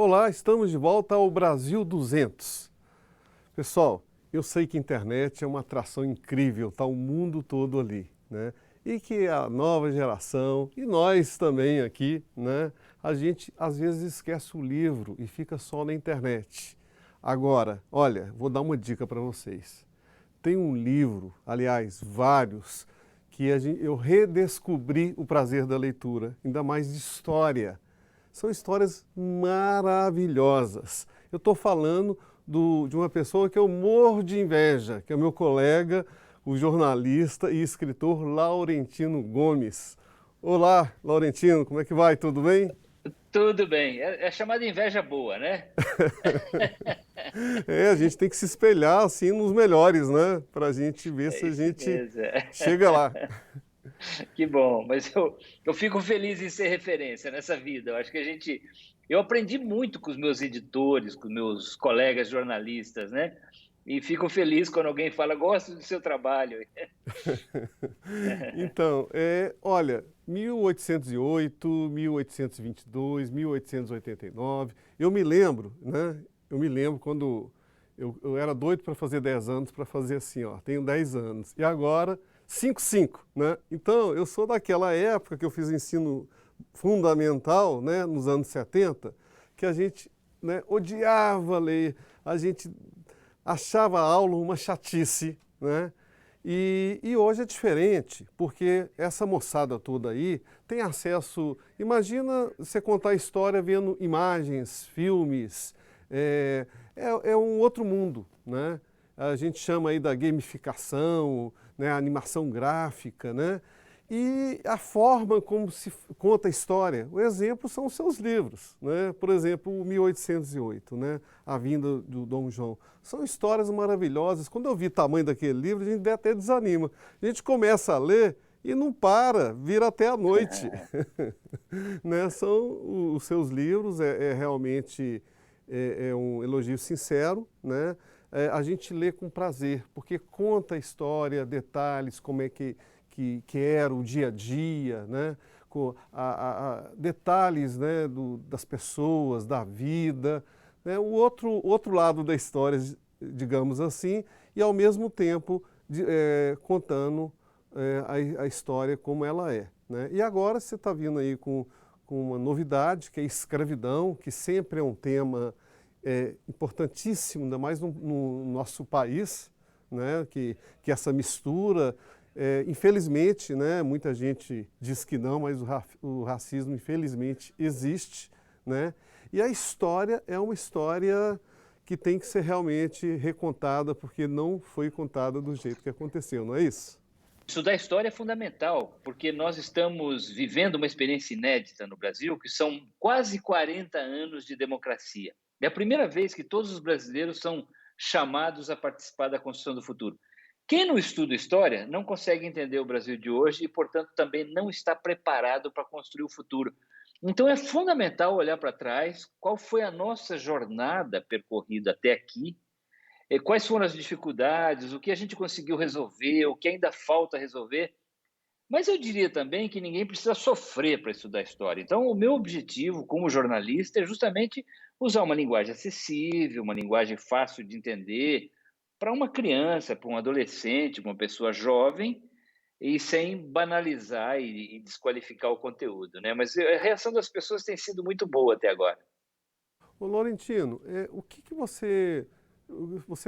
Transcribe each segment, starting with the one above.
Olá, estamos de volta ao Brasil 200. Pessoal, eu sei que a internet é uma atração incrível, está o mundo todo ali, né? E que a nova geração, e nós também aqui, né? A gente às vezes esquece o livro e fica só na internet. Agora, olha, vou dar uma dica para vocês. Tem um livro, aliás, vários, que eu redescobri o prazer da leitura, ainda mais de história. São histórias maravilhosas. Eu estou falando de uma pessoa que eu morro de inveja, que é o meu colega, o jornalista e escritor Laurentino Gomes. Olá, Laurentino, como é que vai? Tudo bem? Tudo bem, é chamada inveja boa, né? A gente tem que se espelhar assim nos melhores, né? Para a gente ver É se a isso gente mesmo. chega lá. Que bom, mas eu fico feliz em ser referência nessa vida. Eu acho que eu aprendi muito com os meus editores, com os meus colegas jornalistas, né? E fico feliz quando alguém fala, gosto do seu trabalho. Então, olha, 1808, 1822, 1889, eu me lembro, né? Eu me lembro quando eu era doido para fazer 10 anos, para fazer assim, ó, tenho 10 anos. E agora, 5, né? Então, eu sou daquela época que eu fiz ensino fundamental, né, nos anos 70, que a gente, né, odiava ler, a gente achava a aula uma chatice, né? E hoje é diferente, porque essa moçada toda aí tem acesso. Imagina você contar a história vendo imagens, filmes, é um outro mundo, né? A gente chama aí da gamificação, né? A animação gráfica, né? E a forma como se conta a história, o exemplo são os seus livros, né? Por exemplo, o 1808, né? A vinda do Dom João. São histórias maravilhosas. Quando eu vi o tamanho daquele livro, a gente até desanima. A gente começa a ler e não para, vira até a noite. Né? São os seus livros, realmente um elogio sincero, né? A gente lê com prazer, porque conta a história, detalhes, como é que era o dia a dia, né? Com detalhes, né, das pessoas, da vida, né? O outro lado da história, digamos assim, e ao mesmo tempo contando a história como ela é, né? E agora você está vindo aí com uma novidade, que é a escravidão, que sempre é um tema importantíssimo, ainda mais no nosso país, né? Que essa mistura, infelizmente, né? Muita gente diz que não, mas o racismo, infelizmente, existe, né? E a história é uma história que tem que ser realmente recontada, porque não foi contada do jeito que aconteceu, não é isso? Estudar história é fundamental, porque nós estamos vivendo uma experiência inédita no Brasil, que são quase 40 anos de democracia. É a primeira vez que todos os brasileiros são chamados a participar da construção do futuro. Quem não estuda história não consegue entender o Brasil de hoje e, portanto, também não está preparado para construir o futuro. Então, é fundamental olhar para trás qual foi a nossa jornada percorrida até aqui, quais foram as dificuldades, o que a gente conseguiu resolver, o que ainda falta resolver. Mas eu diria também que ninguém precisa sofrer para estudar história. Então, o meu objetivo como jornalista é justamente usar uma linguagem acessível, uma linguagem fácil de entender, para uma criança, para um adolescente, para uma pessoa jovem, e sem banalizar e desqualificar o conteúdo, né? Mas a reação das pessoas tem sido muito boa até agora. Ô Laurentino, o que você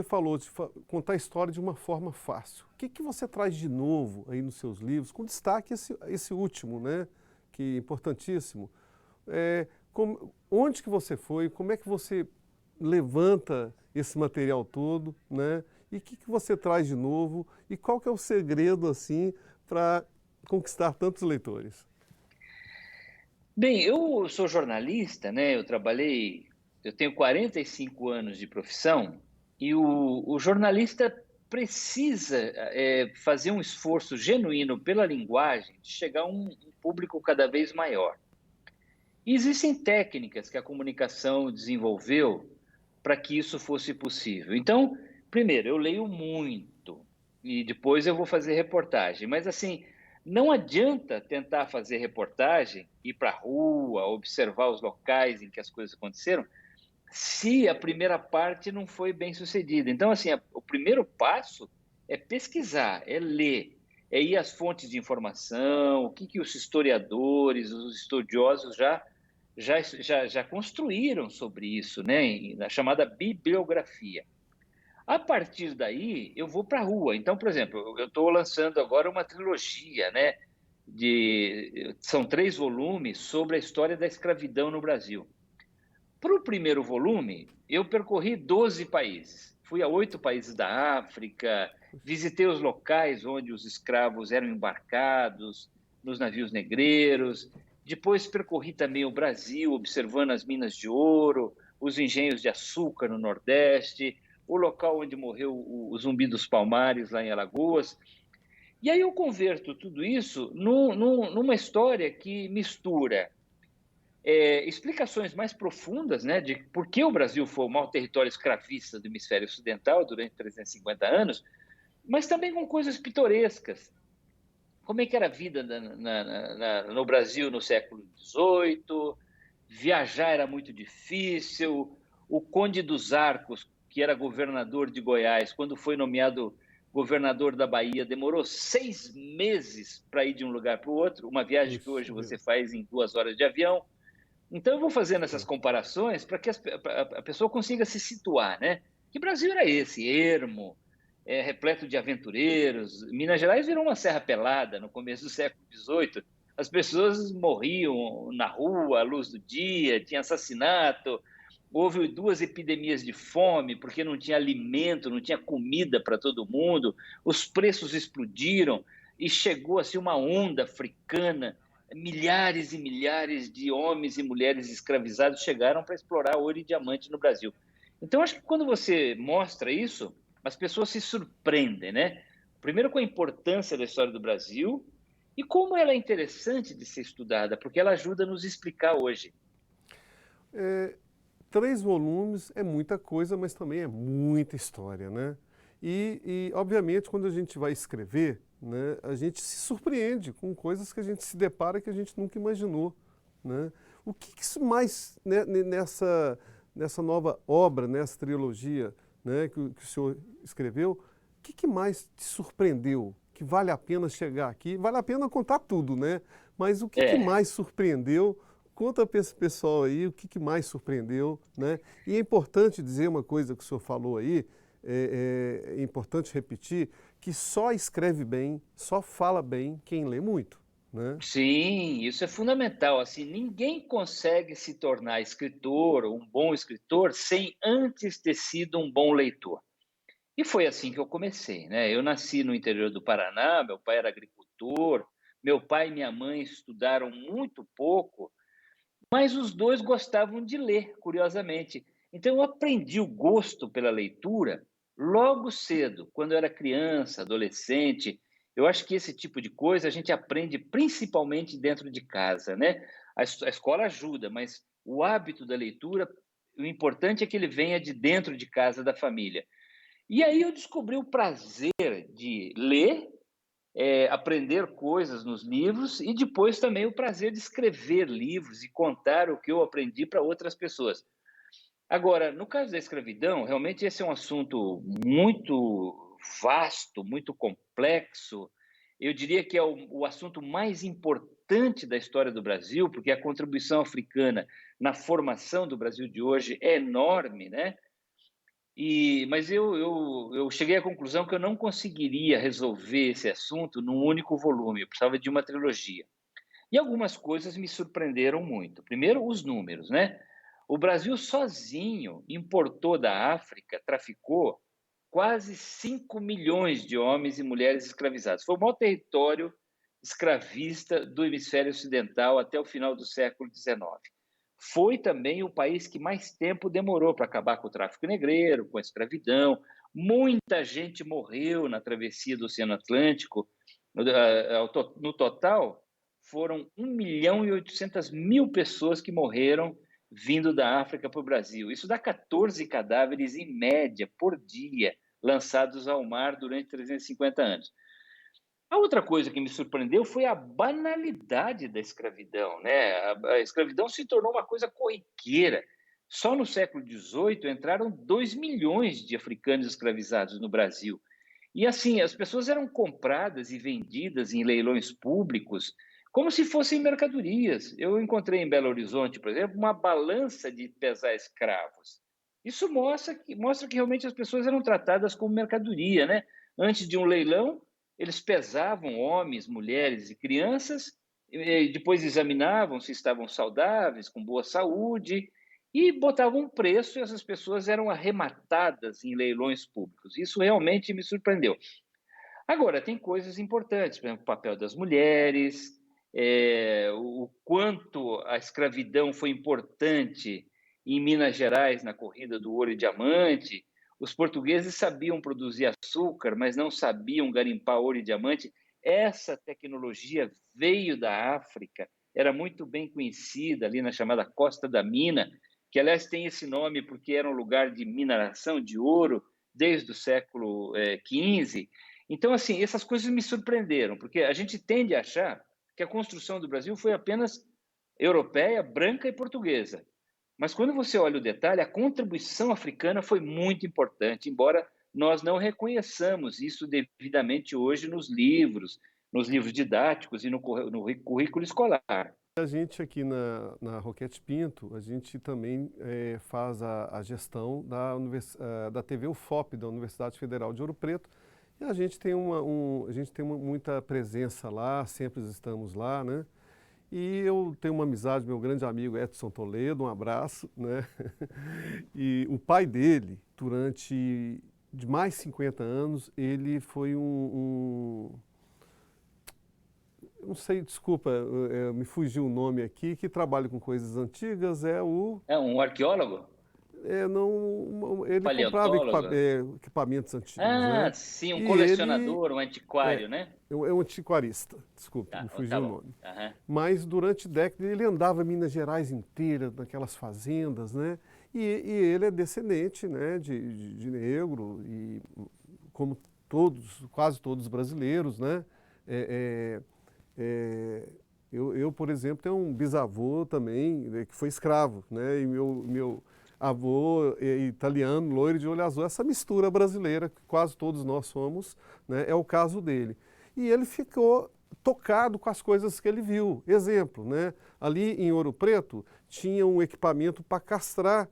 falou de contar a história de uma forma fácil. O que você traz de novo aí nos seus livros, com destaque esse último, né? Que é importantíssimo. Onde que você foi? Como é que você levanta esse material todo, né? E o que você traz de novo? E qual que é o segredo, assim, para conquistar tantos leitores? Bem, eu sou jornalista, né? Eu tenho 45 anos de profissão e o jornalista precisa fazer um esforço genuíno pela linguagem de chegar a um público cada vez maior. E existem técnicas que a comunicação desenvolveu para que isso fosse possível. Então, primeiro, eu leio muito e depois eu vou fazer reportagem. Mas assim, Não adianta tentar fazer reportagem, ir para a rua, observar os locais em que as coisas aconteceram, se a primeira parte não foi bem sucedida. Então, assim, o primeiro passo é pesquisar, é ler, é ir às fontes de informação, o que, que os historiadores, os estudiosos já construíram sobre isso, né, na chamada bibliografia. A partir daí, eu vou para a rua. Então, por exemplo, eu estou lançando agora uma trilogia, né? São 3 volumes sobre a história da escravidão no Brasil. Para o primeiro volume, eu percorri 12 países. Fui a 8 países da África, visitei os locais onde os escravos eram embarcados, nos navios negreiros. Depois percorri também o Brasil, observando as minas de ouro, os engenhos de açúcar no Nordeste, o local onde morreu o Zumbi dos Palmares, lá em Alagoas. E aí eu converto tudo isso numa história que mistura explicações mais profundas, né, de por que o Brasil foi o maior território escravista do hemisfério ocidental durante 350 anos, mas também com coisas pitorescas. Como é que era a vida no Brasil no século XVIII? Viajar era muito difícil. O Conde dos Arcos, que era governador de Goiás, quando foi nomeado governador da Bahia, demorou 6 meses para ir de um lugar para o outro, uma viagem que Isso hoje você mesmo. faz em 2 horas de avião. Então, eu vou fazendo essas É. comparações para que a pessoa consiga se situar, né? Que Brasil era esse? Ermo, repleto de aventureiros. Minas Gerais virou uma serra pelada no começo do século XVIII. As pessoas morriam na rua, à luz do dia, tinha assassinato. Houve 2 epidemias de fome, porque não tinha alimento, não tinha comida para todo mundo. Os preços explodiram e chegou assim uma onda africana, milhares e milhares de homens e mulheres escravizados chegaram para explorar ouro e diamante no Brasil. Então, acho que quando você mostra isso, as pessoas se surpreendem, né? Primeiro, com a importância da história do Brasil e como ela é interessante de ser estudada, porque ela ajuda a nos explicar hoje. 3 volumes é muita coisa, mas também é muita história, né? Obviamente, quando a gente vai escrever, né, a gente se surpreende com coisas que a gente se depara que a gente nunca imaginou, né? O que, que isso mais, né, nessa nova obra, nessa trilogia, né, que o senhor escreveu, o que, que mais te surpreendeu? Que vale a pena chegar aqui? Vale a pena contar tudo, né? Mas o que, que É, mais surpreendeu? Conta para esse pessoal aí o que, que mais surpreendeu, né? E é importante dizer uma coisa que o senhor falou aí, é importante repetir, que só escreve bem, só fala bem quem lê muito, né? sim, isso é fundamental. Assim, ninguém consegue se tornar escritor, um bom escritor, sem antes ter sido um bom leitor. E foi assim que eu comecei, né? Eu nasci no interior do Paraná, meu pai era agricultor, meu pai e minha mãe estudaram muito pouco, mas os dois gostavam de ler, curiosamente. Então eu aprendi o gosto pela leitura logo cedo, quando eu era criança, adolescente. Eu acho que esse tipo de coisa a gente aprende principalmente dentro de casa, né? A escola ajuda, mas o hábito da leitura, o importante é que ele venha de dentro de casa da família. E aí eu descobri o prazer de ler, aprender coisas nos livros e depois também o prazer de escrever livros e contar o que eu aprendi para outras pessoas. Agora, no caso da escravidão, realmente esse é um assunto muito vasto, muito complexo. Eu diria que é o assunto mais importante da história do Brasil, porque a contribuição africana na formação do Brasil de hoje é enorme, né? Mas eu cheguei à conclusão que eu não conseguiria resolver esse assunto num único volume, eu precisava de uma trilogia. E algumas coisas me surpreenderam muito. Primeiro, os números, né? O Brasil sozinho importou da África, traficou quase 5 milhões de homens e mulheres escravizados. Foi o maior território escravista do hemisfério ocidental até o final do século XIX. Foi também o país que mais tempo demorou para acabar com o tráfico negreiro, com a escravidão. Muita gente morreu na travessia do Oceano Atlântico. No total, foram 1.800.000 pessoas que morreram vindo da África para o Brasil. Isso dá 14 cadáveres em média por dia lançados ao mar durante 350 anos. A outra coisa que me surpreendeu foi a banalidade da escravidão, né? A escravidão se tornou uma coisa corriqueira. Só no século XVIII entraram 2 milhões de africanos escravizados no Brasil. E assim, as pessoas eram compradas e vendidas em leilões públicos como se fossem mercadorias. Eu encontrei em Belo Horizonte, por exemplo, uma balança de pesar escravos. Isso mostra que realmente as pessoas eram tratadas como mercadoria, né? Antes de um leilão, eles pesavam homens, mulheres e crianças, e depois examinavam se estavam saudáveis, com boa saúde, e botavam um preço e essas pessoas eram arrematadas em leilões públicos. Isso realmente me surpreendeu. Agora, tem coisas importantes, por exemplo, o papel das mulheres, o quanto a escravidão foi importante em Minas Gerais na corrida do ouro e diamante. Os portugueses sabiam produzir açúcar, mas não sabiam garimpar ouro e diamante. Essa tecnologia veio da África, era muito bem conhecida ali na chamada Costa da Mina, que aliás tem esse nome porque era um lugar de mineração de ouro desde o século XV. Então, assim, essas coisas me surpreenderam, porque a gente tende a achar que a construção do Brasil foi apenas europeia, branca e portuguesa. Mas quando você olha o detalhe, a contribuição africana foi muito importante, embora nós não reconheçamos isso devidamente hoje nos livros didáticos e no currículo escolar. A gente aqui na Roquete Pinto, a gente também faz a gestão da TV UFOP, da Universidade Federal de Ouro Preto, e a gente tem muita presença lá, sempre estamos lá, né? E eu tenho uma amizade, meu grande amigo Edson Toledo, um abraço, né? E o pai dele, durante de mais 50 anos, ele foi não sei, desculpa, me fugiu o nome aqui, que trabalha com coisas antigas, é o... É um arqueólogo? Não, ele comprava Paleontólogo? equipamentos antigos, Ah, né? sim, um E ele colecionador, um é, antiquário, né? é um antiquarista, desculpa, me Tá fugiu o bom. nome. Aham. Mas durante décadas ele andava Minas Gerais inteira, naquelas fazendas, né? E ele é descendente, né, de negro, e como todos, quase todos os brasileiros, né? É, é, por exemplo, tenho um bisavô também, né, que foi escravo, né? E meu avô é italiano, loiro de olho azul, essa mistura brasileira que quase todos nós somos, né? É o caso dele. E ele ficou tocado com as coisas que ele viu. Exemplo, né? Ali em Ouro Preto tinha um equipamento para castrar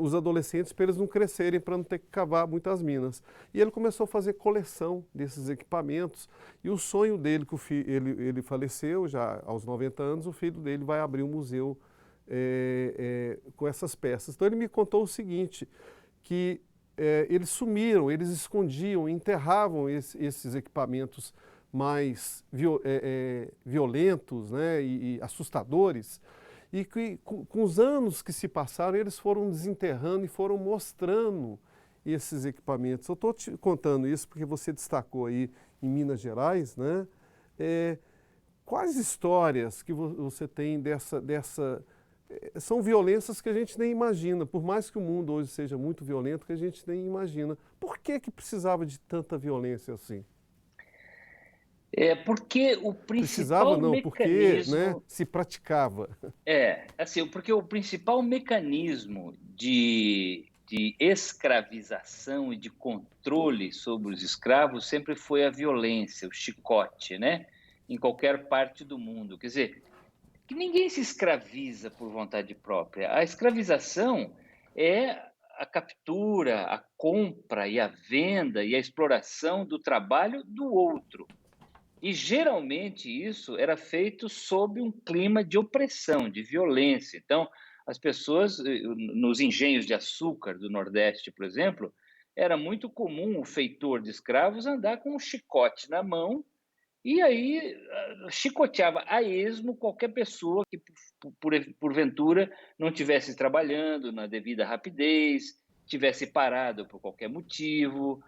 os adolescentes para eles não crescerem, para não ter que cavar muitas minas. E ele começou a fazer coleção desses equipamentos. E o sonho dele, que ele faleceu já aos 90 anos, o filho dele vai abrir um museu com essas peças. Então ele me contou o seguinte, que eles sumiram, eles escondiam, enterravam esses equipamentos mais violentos, né, e assustadores, e que com os anos que se passaram, eles foram desenterrando e foram mostrando esses equipamentos. Eu estou te contando isso porque você destacou aí em Minas Gerais, né? Quais histórias que você tem são violências que a gente nem imagina, por mais que o mundo hoje seja muito violento, que a gente nem imagina. Por que que precisava de tanta violência assim? É porque o Precisava principal não, porque, né, mecanismo se praticava. assim, porque o principal mecanismo de escravização e de controle sobre os escravos sempre foi a violência, o chicote, né? Em qualquer parte do mundo. Quer dizer, que ninguém se escraviza por vontade própria. A escravização é a captura, a compra e a venda e a exploração do trabalho do outro. E geralmente isso era feito sob um clima de opressão, de violência. Então, as pessoas, nos engenhos de açúcar do Nordeste, por exemplo, era muito comum o feitor de escravos andar com um chicote na mão e aí chicoteava a esmo qualquer pessoa que, porventura, não estivesse trabalhando na devida rapidez, tivesse parado por qualquer motivo.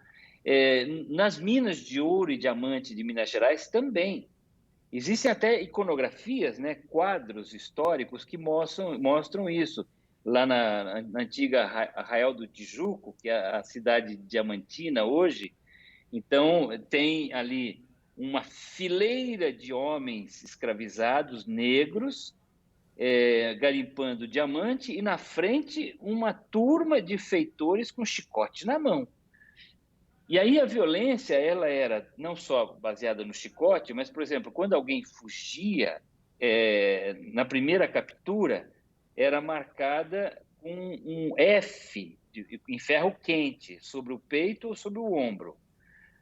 Nas minas de ouro e diamante de Minas Gerais também. Existem até iconografias, né, quadros históricos que mostram isso. Lá na antiga Arraial do Tijuco, que é a cidade diamantina hoje, então tem ali uma fileira de homens escravizados negros garimpando diamante e na frente uma turma de feitores com chicote na mão. E aí a violência, ela era não só baseada no chicote, mas, por exemplo, quando alguém fugia, na primeira captura, era marcada com um F em ferro quente sobre o peito ou sobre o ombro.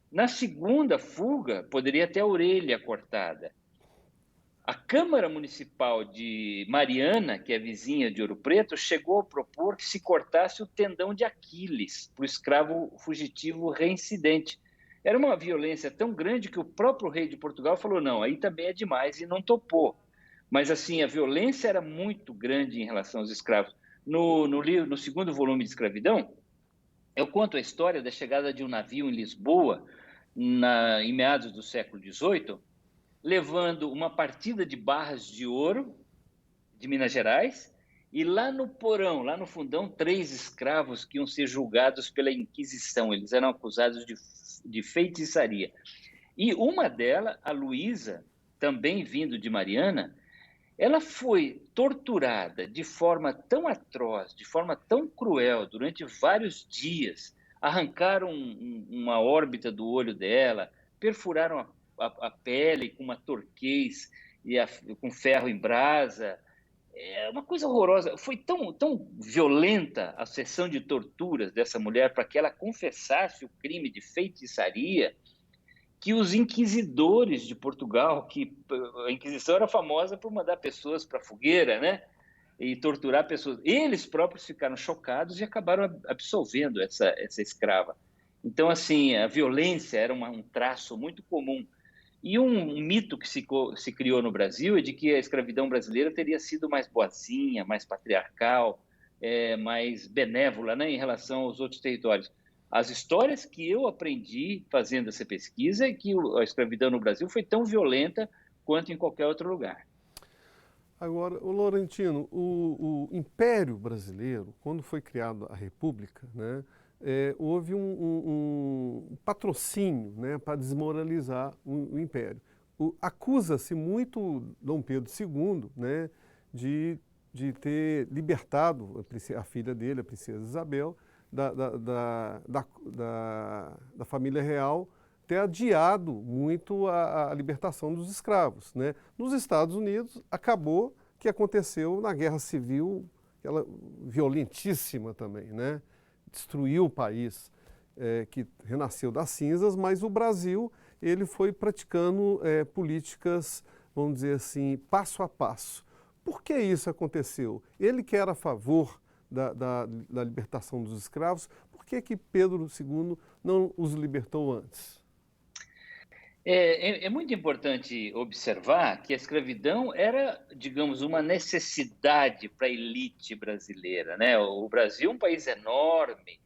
Na segunda fuga, poderia ter a orelha cortada. A Câmara Municipal de Mariana, que é vizinha de Ouro Preto, chegou a propor que se cortasse o tendão de Aquiles para o escravo fugitivo reincidente. Era uma violência tão grande que o próprio rei de Portugal falou, não, aí também é demais, e não topou. Mas, assim, a violência era muito grande em relação aos escravos. No segundo volume de Escravidão, eu conto a história da chegada de um navio em Lisboa, em meados do século XVIII, levando uma partida de barras de ouro de Minas Gerais, e lá no porão, lá no fundão, 3 escravos que iam ser julgados pela Inquisição. Eles eram acusados de feitiçaria. E uma delas, a Luísa, também vindo de Mariana, ela foi torturada de forma tão atroz, de forma tão cruel, durante vários dias. Arrancaram uma órbita do olho dela, perfuraram a pele com uma torquês com ferro em brasa. É uma coisa horrorosa. Foi tão violenta a sessão de torturas dessa mulher para que ela confessasse o crime de feitiçaria, que os inquisidores de Portugal, que a Inquisição era famosa por mandar pessoas para a fogueira, né? E torturar pessoas. Eles próprios ficaram chocados e acabaram absolvendo essa escrava. Então, assim, a violência era um traço muito comum. E um mito que se criou no Brasil é de que a escravidão brasileira teria sido mais boazinha, mais patriarcal, mais benévola, né, em relação aos outros territórios. As histórias que eu aprendi fazendo essa pesquisa é que a escravidão no Brasil foi tão violenta quanto em qualquer outro lugar. Agora, o Laurentino, o Império Brasileiro, quando foi criada a República, né, houve um patrocínio, né, para desmoralizar o Império. Acusa-se muito Dom Pedro II, né, de ter libertado a filha dele, a princesa Isabel, da família real, ter adiado muito a libertação dos escravos, né? Nos Estados Unidos, acabou que aconteceu na Guerra Civil, aquela violentíssima também, né? Destruiu o país, que renasceu das cinzas, mas o Brasil ele foi praticando políticas, vamos dizer assim, passo a passo. Por que isso aconteceu? Ele que era a favor da libertação dos escravos, por que Pedro II não os libertou antes? É muito importante observar que a escravidão era, digamos, uma necessidade para a elite brasileira, né? O Brasil é um país enorme.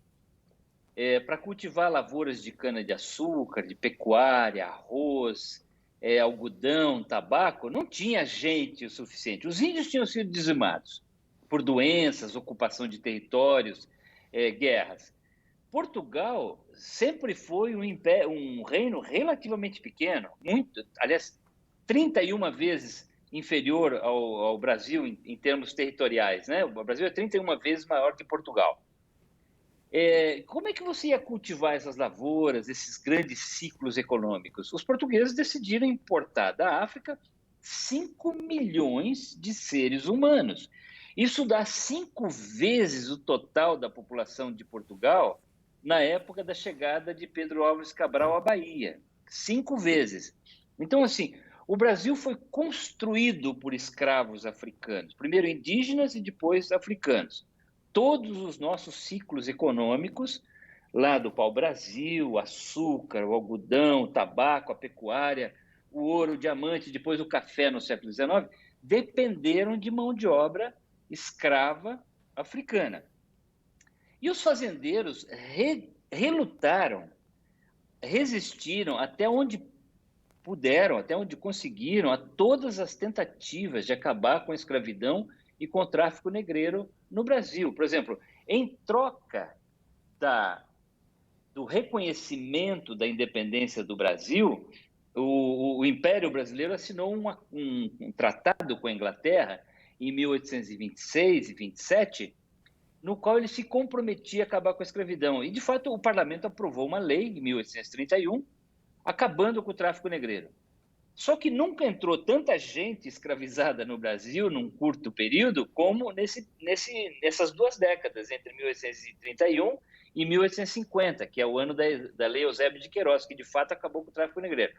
Para cultivar lavouras de cana-de-açúcar, de pecuária, arroz, algodão, tabaco, não tinha gente o suficiente. Os índios tinham sido dizimados por doenças, ocupação de territórios, guerras. Portugal sempre foi um reino relativamente pequeno, aliás, 31 vezes inferior ao Brasil em termos territoriais, né? O Brasil é 31 vezes maior que Portugal. Como é que você ia cultivar essas lavouras, esses grandes ciclos econômicos? Os portugueses decidiram importar da África 5 milhões de seres humanos. Isso dá 5 vezes o total da população de Portugal na época da chegada de Pedro Álvares Cabral à Bahia. 5 vezes. Então, assim, o Brasil foi construído por escravos africanos, primeiro indígenas e depois africanos. Todos os nossos ciclos econômicos, lá do pau-brasil, açúcar, o algodão, o tabaco, a pecuária, o ouro, o diamante, depois o café no século XIX, dependeram de mão de obra escrava africana. E os fazendeiros relutaram, resistiram até onde puderam, até onde conseguiram, a todas as tentativas de acabar com a escravidão e com o tráfico negreiro no Brasil. Por exemplo, em troca do reconhecimento da independência do Brasil, o Império Brasileiro assinou um tratado com a Inglaterra em 1826 e 27, no qual ele se comprometia a acabar com a escravidão. E, de fato, o parlamento aprovou uma lei em 1831, acabando com o tráfico negreiro. Só que nunca entrou tanta gente escravizada no Brasil num curto período como nessas 2 décadas, entre 1831 e 1850, que é o ano da Lei Eusébio de Queiroz, que de fato acabou com o tráfico negreiro.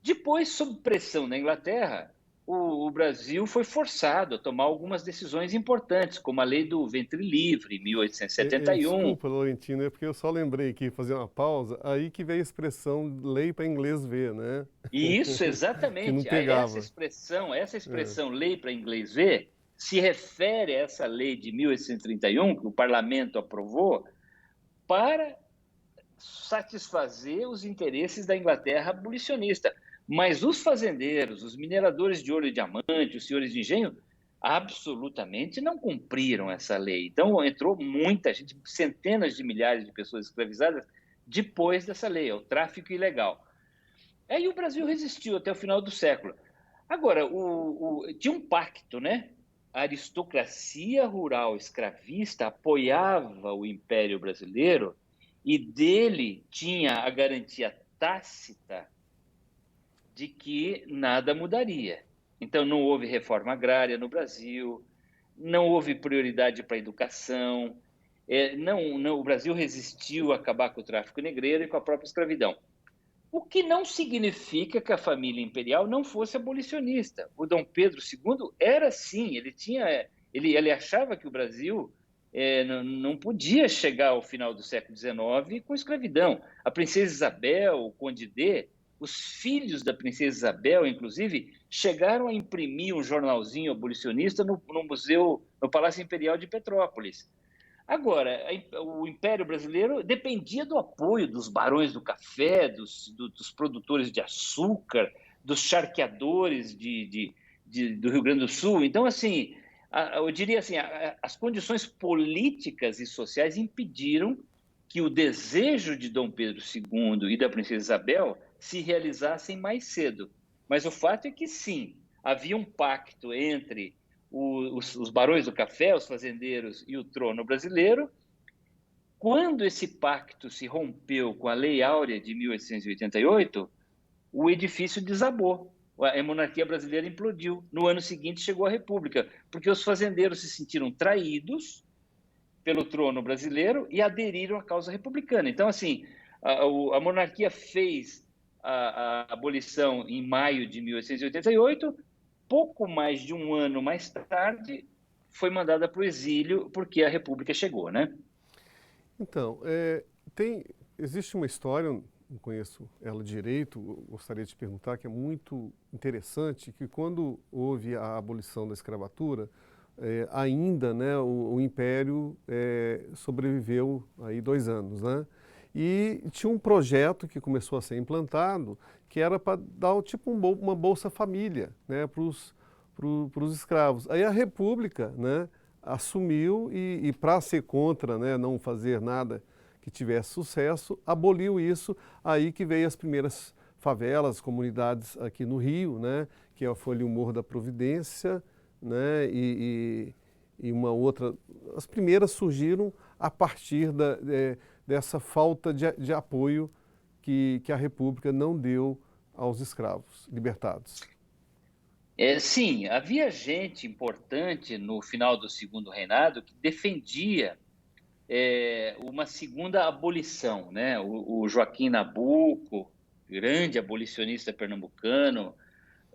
Depois, sob pressão da Inglaterra, o Brasil foi forçado a tomar algumas decisões importantes, como a Lei do Ventre Livre, em 1871. Desculpa, Laurentino, é porque eu só lembrei aqui, fazer uma pausa, aí que veio a expressão lei para inglês ver, né? E isso, Que não exatamente, pegava. essa expressão lei para inglês ver, se refere a essa lei de 1831, que o parlamento aprovou, para satisfazer os interesses da Inglaterra abolicionista. Mas os fazendeiros, os mineradores de ouro e diamante, os senhores de engenho, absolutamente não cumpriram essa lei. Então, entrou muita gente, centenas de milhares de pessoas escravizadas depois dessa lei, é o tráfico ilegal. Aí o Brasil resistiu até o final do século. Agora, tinha um pacto, né? A aristocracia rural escravista apoiava o Império Brasileiro e dele tinha a garantia tácita de que nada mudaria. Então, não houve reforma agrária no Brasil, não houve prioridade para a educação, o Brasil resistiu a acabar com o tráfico negreiro e com a própria escravidão. O que não significa que a família imperial não fosse abolicionista. O Dom Pedro II era sim, ele achava que o Brasil não podia chegar ao final do século XIX com escravidão. A princesa Isabel, o Conde D, os filhos da princesa Isabel, inclusive, chegaram a imprimir um jornalzinho abolicionista no museu, no Palácio Imperial de Petrópolis. Agora, o Império Brasileiro dependia do apoio dos barões do café, dos produtores de açúcar, dos charqueadores do Rio Grande do Sul. Então, assim, eu diria assim, as condições políticas e sociais impediram que o desejo de Dom Pedro II e da princesa Isabel se realizassem mais cedo. Mas o fato é que, sim, havia um pacto entre os barões do café, os fazendeiros e o trono brasileiro. Quando esse pacto se rompeu com a Lei Áurea de 1888, o edifício desabou. A monarquia brasileira implodiu. No ano seguinte chegou a República, porque os fazendeiros se sentiram traídos pelo trono brasileiro e aderiram à causa republicana. Então, assim, a monarquia fez a abolição em maio de 1888, pouco mais de um ano mais tarde, foi mandada para o exílio porque a República chegou, né? Então, existe uma história, não conheço ela direito, gostaria de te perguntar, que é muito interessante, que quando houve a abolição da escravatura, ainda, né, o Império sobreviveu aí 2 anos, né? E tinha um projeto que começou a ser implantado, que era para dar tipo uma Bolsa Família, né, para os escravos. Aí a República, né, assumiu e para ser contra, né, não fazer nada que tivesse sucesso, aboliu isso. Aí que veio as primeiras favelas, comunidades aqui no Rio, né, que foi ali o Morro da Providência, né, e uma outra. As primeiras surgiram a partir dessa falta de apoio que a República não deu aos escravos libertados. Sim, havia gente importante no final do Segundo Reinado que defendia uma segunda abolição, né? O Joaquim Nabuco, grande abolicionista pernambucano,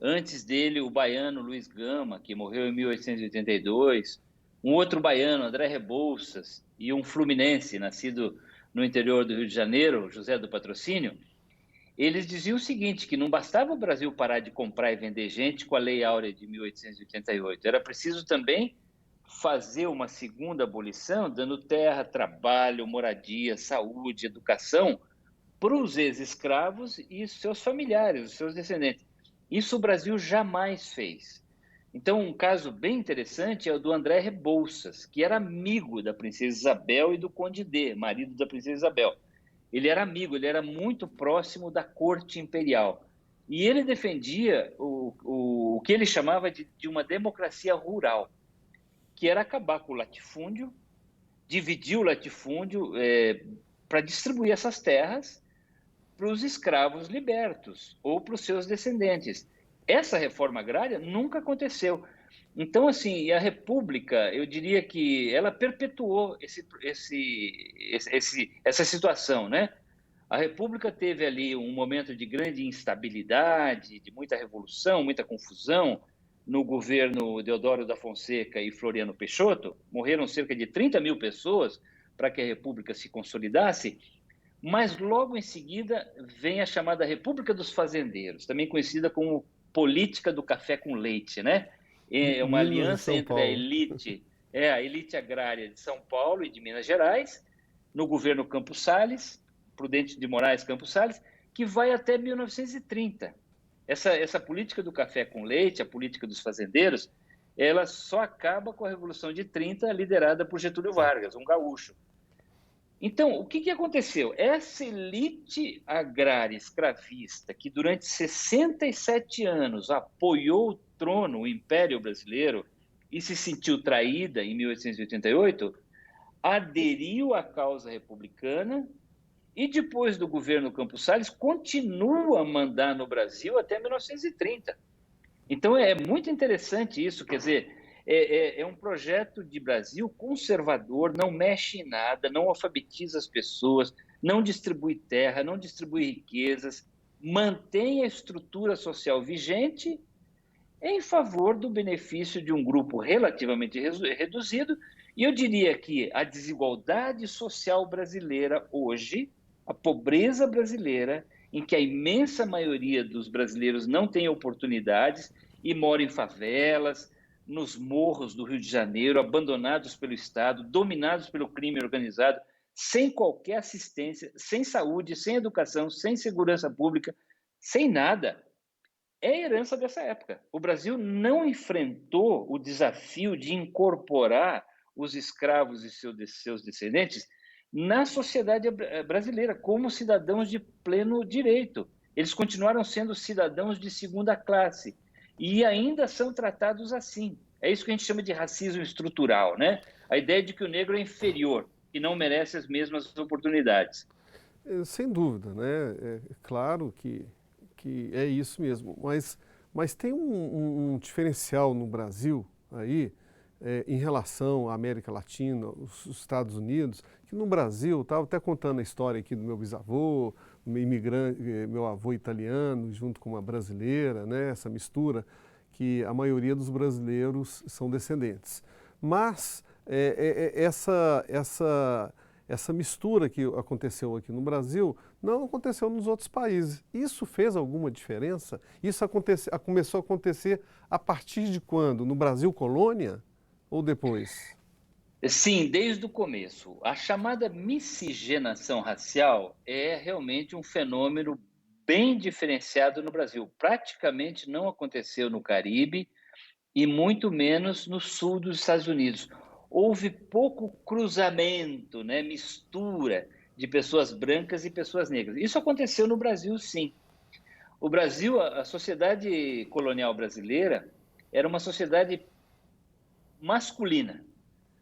antes dele o baiano Luiz Gama, que morreu em 1882, um outro baiano, André Rebouças, e um fluminense, nascido no interior do Rio de Janeiro, José do Patrocínio. Eles diziam o seguinte, que não bastava o Brasil parar de comprar e vender gente com a Lei Áurea de 1888, era preciso também fazer uma segunda abolição, dando terra, trabalho, moradia, saúde, educação para os ex-escravos e seus familiares, os seus descendentes. Isso o Brasil jamais fez. Então, um caso bem interessante é o do André Rebouças, que era amigo da princesa Isabel e do Conde D, marido da princesa Isabel. Ele era amigo, ele era muito próximo da corte imperial. E ele defendia o que ele chamava de uma democracia rural, que era acabar com o latifúndio, dividir o latifúndio para distribuir essas terras para os escravos libertos ou para os seus descendentes. Essa reforma agrária nunca aconteceu. Então, assim, a República, eu diria que ela perpetuou essa situação, né? A República teve ali um momento de grande instabilidade, de muita revolução, muita confusão no governo Deodoro da Fonseca e Floriano Peixoto. Morreram cerca de 30 mil pessoas para que a República se consolidasse, mas logo em seguida vem a chamada República dos Fazendeiros, também conhecida como política do café com leite, né? É uma Minas e aliança São entre Paulo. a elite agrária de São Paulo e de Minas Gerais, no governo Campos Salles, Prudente de Moraes Campos Salles, que vai até 1930. Essa política do café com leite, a política dos fazendeiros, ela só acaba com a Revolução de 30, liderada por Getúlio Vargas, um gaúcho. Então, o que aconteceu? Essa elite agrária escravista, que durante 67 anos apoiou o trono, o Império Brasileiro, e se sentiu traída em 1888, aderiu à causa republicana e, depois do governo Campos Salles, continua a mandar no Brasil até 1930. Então, é muito interessante isso, quer dizer, é um projeto de Brasil conservador, não mexe em nada, não alfabetiza as pessoas, não distribui terra, não distribui riquezas, mantém a estrutura social vigente em favor do benefício de um grupo relativamente reduzido. E eu diria que a desigualdade social brasileira hoje, a pobreza brasileira, em que a imensa maioria dos brasileiros não tem oportunidades e mora em favelas, nos morros do Rio de Janeiro, abandonados pelo Estado, dominados pelo crime organizado, sem qualquer assistência, sem saúde, sem educação, sem segurança pública, sem nada. É a herança dessa época. O Brasil não enfrentou o desafio de incorporar os escravos e seus descendentes na sociedade brasileira como cidadãos de pleno direito. Eles continuaram sendo cidadãos de segunda classe e ainda são tratados assim. É isso que a gente chama de racismo estrutural, né? A ideia de que o negro é inferior e não merece as mesmas oportunidades. Sem dúvida, né? É claro que é isso mesmo, mas tem um diferencial no Brasil aí, em relação à América Latina, os Estados Unidos, que no Brasil, estava até contando a história aqui do meu bisavô, imigrante, meu avô italiano, junto com uma brasileira, né? Essa mistura, que a maioria dos brasileiros são descendentes. Mas essa mistura que aconteceu aqui no Brasil não aconteceu nos outros países. Isso fez alguma diferença? Isso começou a acontecer a partir de quando? No Brasil colônia ou depois? Sim, desde o começo. A chamada miscigenação racial é realmente um fenômeno bem diferenciado no Brasil. Praticamente não aconteceu no Caribe e muito menos no sul dos Estados Unidos. Houve pouco cruzamento, né, mistura de pessoas brancas e pessoas negras. Isso aconteceu no Brasil, sim. O Brasil, a sociedade colonial brasileira, era uma sociedade masculina.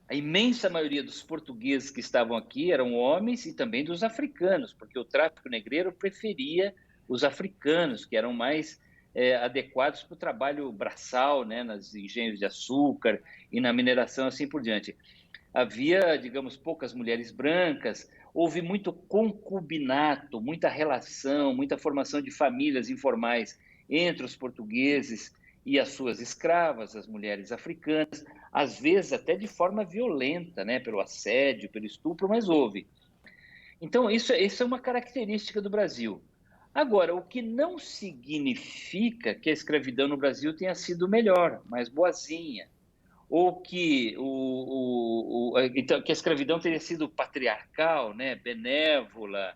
A imensa maioria dos portugueses que estavam aqui eram homens e também dos africanos, porque o tráfico negreiro preferia os africanos, que eram mais adequados para o trabalho braçal, né, nas engenhos de açúcar e na mineração, assim por diante. Havia, digamos, poucas mulheres brancas, houve muito concubinato, muita relação, muita formação de famílias informais entre os portugueses e as suas escravas, as mulheres africanas, às vezes até de forma violenta, né, pelo assédio, pelo estupro, mas houve. Então, isso é uma característica do Brasil. Agora, o que não significa que a escravidão no Brasil tenha sido melhor, mais boazinha, ou que, então, que a escravidão teria sido patriarcal, né, benévola,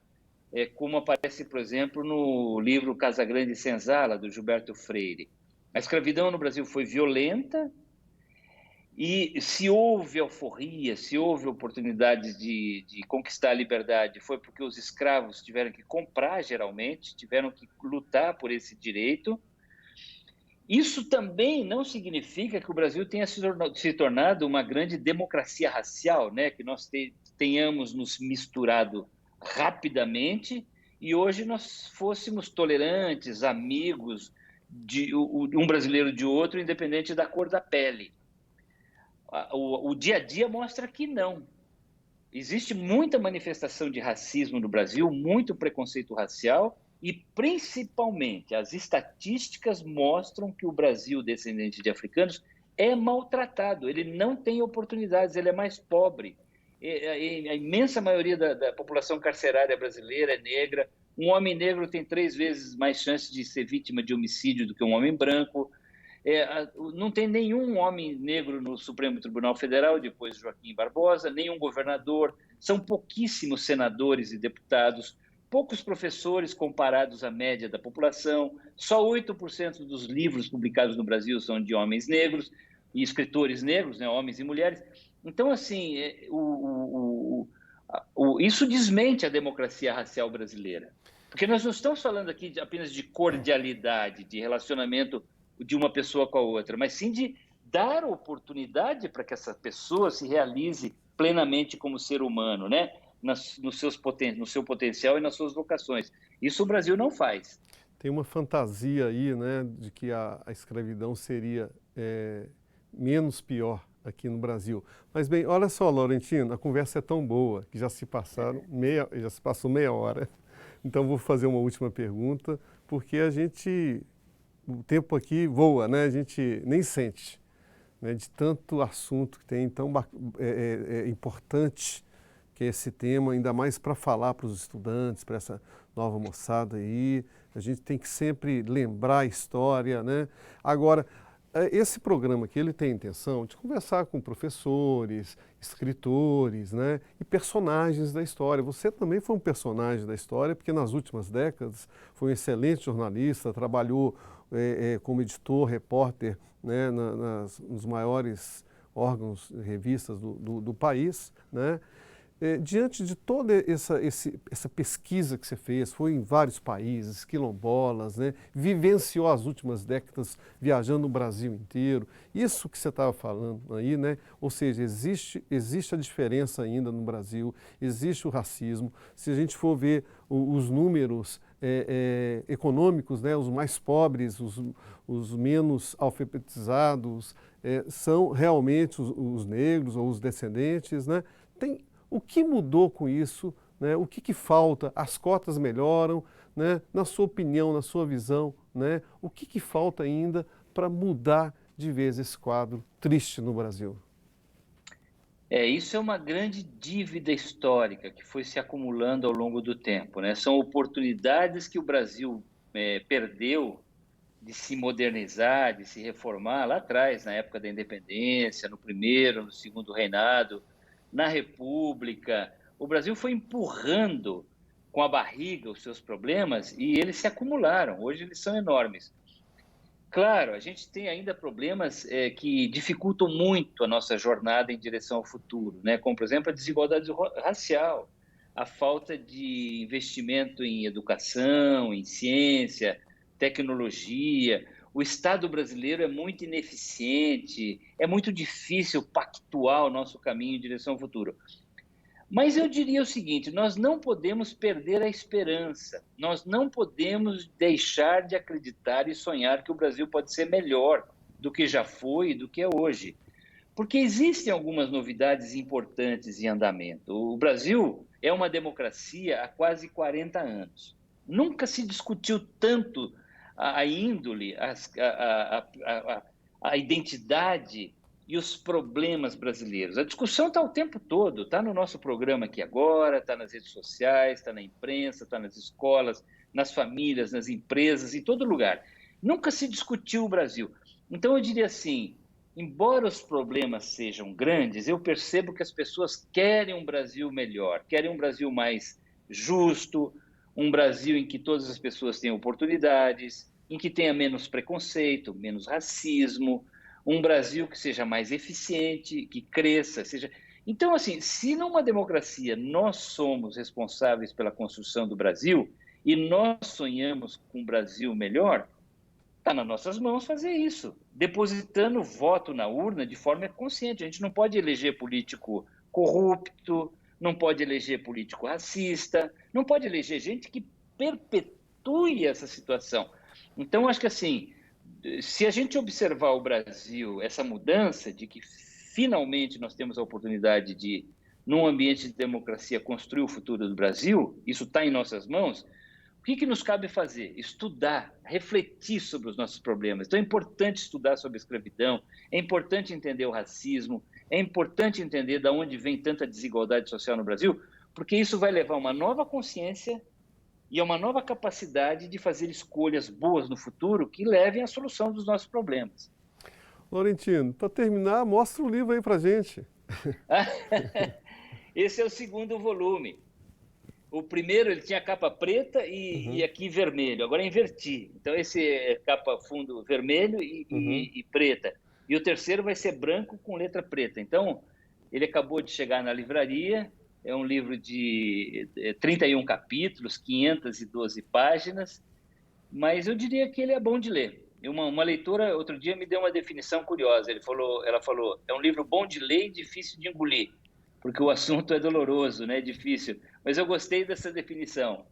como aparece, por exemplo, no livro Casagrande e Senzala, do Gilberto Freire. A escravidão no Brasil foi violenta E se houve alforria, se houve oportunidades de conquistar a liberdade, foi porque os escravos tiveram que comprar, geralmente, tiveram que lutar por esse direito. Isso também não significa que o Brasil tenha se tornado uma grande democracia racial, né? Que nós tenhamos nos misturado rapidamente e hoje nós fôssemos tolerantes, amigos de um brasileiro de outro, independente da cor da pele. O dia a dia mostra que não. Existe muita manifestação de racismo no Brasil, muito preconceito racial e, principalmente, as estatísticas mostram que o Brasil, descendente de africanos, é maltratado, ele não tem oportunidades, ele é mais pobre. A imensa maioria da população carcerária brasileira é negra. Um homem negro tem 3 vezes mais chances de ser vítima de homicídio do que um homem branco. Não tem nenhum homem negro no Supremo Tribunal Federal, depois de Joaquim Barbosa, nenhum governador, são pouquíssimos senadores e deputados, poucos professores comparados à média da população, só 8% dos livros publicados no Brasil são de homens negros e escritores negros, né, homens e mulheres. Então, assim, isso desmente a democracia racial brasileira. Porque nós não estamos falando aqui apenas de cordialidade, de relacionamento de uma pessoa com a outra, mas sim de dar oportunidade para que essa pessoa se realize plenamente como ser humano, né? No seu potencial e nas suas vocações. Isso o Brasil não faz. Tem uma fantasia aí, né, de que a escravidão seria menos pior aqui no Brasil. Mas bem, olha só, Laurentino, a conversa é tão boa que já se passou meia hora. Então vou fazer uma última pergunta, porque o tempo aqui voa, né? A gente nem sente, né? De tanto assunto que tem, tão importante que é esse tema, ainda mais para falar para os estudantes, para essa nova moçada aí. A gente tem que sempre lembrar a história, né? Agora, esse programa aqui, ele tem a intenção de conversar com professores, escritores, né, e personagens da história. Você também foi um personagem da história, porque nas últimas décadas foi um excelente jornalista, trabalhou como editor, repórter, né, nos maiores órgãos, revistas do país, né? Diante de toda essa pesquisa que você fez, foi em vários países, quilombolas, né? Vivenciou as últimas décadas viajando o Brasil inteiro, isso que você estava falando aí, né? Ou seja, existe a diferença ainda no Brasil, existe o racismo. Se a gente for ver os números econômicos, né? Os mais pobres, os menos alfabetizados, são realmente os negros ou os descendentes, né? O que mudou com isso? Né? O que falta? As cotas melhoram? Né? Na sua opinião, na sua visão, né? O que falta ainda para mudar de vez esse quadro triste no Brasil? Isso é uma grande dívida histórica que foi se acumulando ao longo do tempo, né? São oportunidades que o Brasil perdeu de se modernizar, de se reformar lá atrás, na época da independência, no primeiro, no segundo reinado, na República. O Brasil foi empurrando com a barriga os seus problemas e eles se acumularam. Hoje eles são enormes. Claro, a gente tem ainda problemas que dificultam muito a nossa jornada em direção ao futuro, né? Como, por exemplo, a desigualdade racial, a falta de investimento em educação, em ciência, tecnologia. O Estado brasileiro é muito ineficiente, é muito difícil pactuar o nosso caminho em direção ao futuro. Mas eu diria o seguinte: nós não podemos perder a esperança, nós não podemos deixar de acreditar e sonhar que o Brasil pode ser melhor do que já foi e do que é hoje. Porque existem algumas novidades importantes em andamento. O Brasil é uma democracia há quase 40 anos. Nunca se discutiu tanto a índole, a identidade e os problemas brasileiros. A discussão está o tempo todo, está no nosso programa aqui agora, está nas redes sociais, está na imprensa, está nas escolas, nas famílias, nas empresas, em todo lugar. Nunca se discutiu o Brasil. Então, eu diria assim, embora os problemas sejam grandes, eu percebo que as pessoas querem um Brasil melhor, querem um Brasil mais justo, um Brasil em que todas as pessoas tenham oportunidades, em que tenha menos preconceito, menos racismo, um Brasil que seja mais eficiente, que cresça, seja... Então, assim, se numa democracia nós somos responsáveis pela construção do Brasil e nós sonhamos com um Brasil melhor, está nas nossas mãos fazer isso, depositando voto na urna de forma consciente. A gente não pode eleger político corrupto, não pode eleger político racista, não pode eleger gente que perpetue essa situação. Então, acho que assim, se a gente observar o Brasil, essa mudança de que finalmente nós temos a oportunidade de, num ambiente de democracia, construir o futuro do Brasil, isso está em nossas mãos. O que nos cabe fazer? Estudar, refletir sobre os nossos problemas. Então é importante estudar sobre a escravidão, é importante entender o racismo, é importante entender de onde vem tanta desigualdade social no Brasil, porque isso vai levar a uma nova consciência e a uma nova capacidade de fazer escolhas boas no futuro que levem à solução dos nossos problemas. Laurentino, para terminar, mostra o livro aí para gente. Esse é o segundo volume. O primeiro ele tinha capa preta e aqui vermelho, agora inverti. Então esse é capa fundo vermelho e preta. E o terceiro vai ser branco com letra preta. Então ele acabou de chegar na livraria, é um livro de 31 capítulos, 512 páginas, mas eu diria que ele é bom de ler. Uma leitora outro dia me deu uma definição curiosa, ela falou, é um livro bom de ler e difícil de engolir, porque o assunto é doloroso, né? É difícil. Mas eu gostei dessa definição.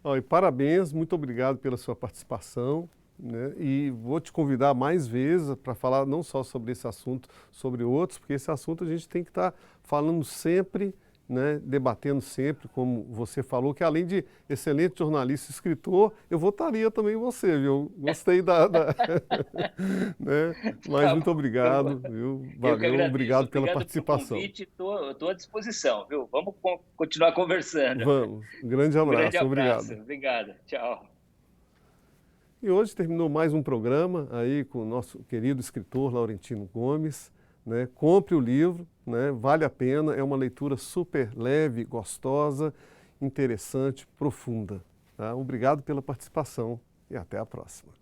E parabéns, muito obrigado pela sua participação, né? E vou te convidar mais vezes para falar não só sobre esse assunto, sobre outros, porque esse assunto a gente tem que estar falando sempre, né? Debatendo sempre, como você falou, que além de excelente jornalista e escritor, eu votaria também em você, viu? Gostei né? Mas muito obrigado, viu? Valeu, obrigado pela participação. Estou à disposição, viu? Vamos continuar conversando. Vamos, um grande abraço, grande abraço. Obrigado. Obrigado, tchau. E hoje terminou mais um programa aí com o nosso querido escritor Laurentino Gomes, né? Compre o livro, né? Vale a pena, é uma leitura super leve, gostosa, interessante, profunda. Tá? Obrigado pela participação e até a próxima.